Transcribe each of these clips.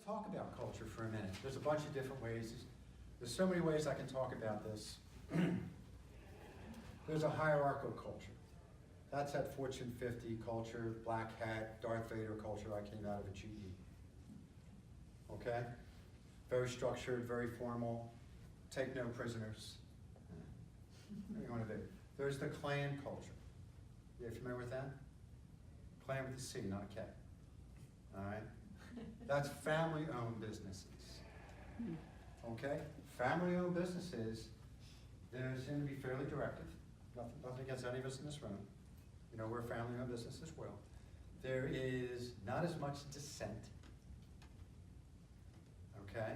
talk about culture for a minute. There's a bunch of different ways. There's so many ways I can talk about this. There's a hierarchical culture. That's that Fortune 50 culture, black hat, Darth Vader culture I came out of at GE. Okay? Very structured, very formal, take no prisoners. What do you want to do? There's the clan culture. You familiar with that? Clan with a C, not a K. All right? That's family-owned businesses. Okay? Family-owned businesses, they seem to be fairly directive. Nothing against any of us in this room. You know, we're a family-owned business as well. There is not as much dissent. Okay?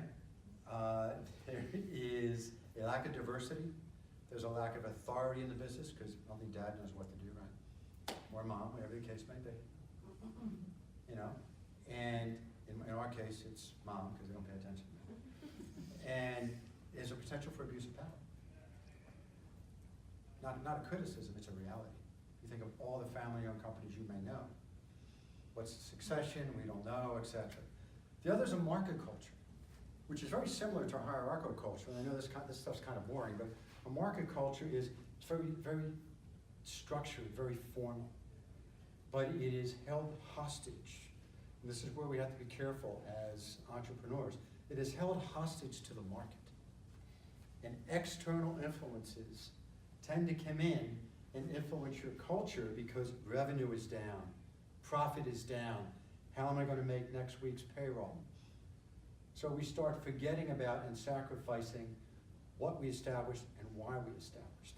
There is a lack of diversity. There's a lack of authority in the business because only dad knows what to do, right? Or mom, whatever the case may be. You know? And in our case, it's mom because they don't pay attention. And there's a potential for abuse of power. Not a criticism, it's a reality. You think of all the family-owned companies you may know. What's the succession? We don't know, etc. The other is a market culture, which is very similar to a hierarchical culture. And I know this stuff's kind of boring, but a market culture is very, very structured, very formal. But it is held hostage. And this is where we have to be careful as entrepreneurs. It is held hostage to the market. And external influences tend to come in and influence your culture because revenue is down, profit is down. How am I going to make next week's payroll? So we start forgetting about and sacrificing what we established and why we established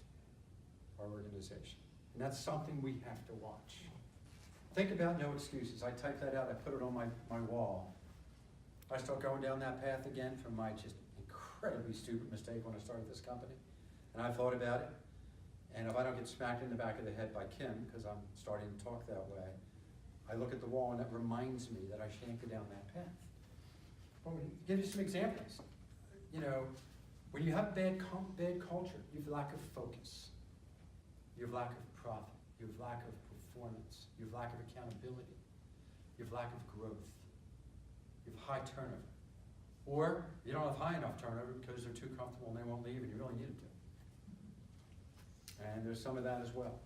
our organization. And that's something we have to watch. Think about no excuses. I typed that out, I put it on my wall. I start going down that path again from my just incredibly stupid mistake when I started this company. And I've thought about it. And if I don't get smacked in the back of the head by Kim, because I'm starting to talk that way, I look at the wall and that reminds me that I shan't go down that path. I'll give you some examples. You know, when you have bad culture, you have lack of focus. You have lack of profit. You have lack of performance. You have lack of accountability. You have lack of growth. You have high turnover. Or you don't have high enough turnover because they're too comfortable and they won't leave and you really need them to. And there's some of that as well.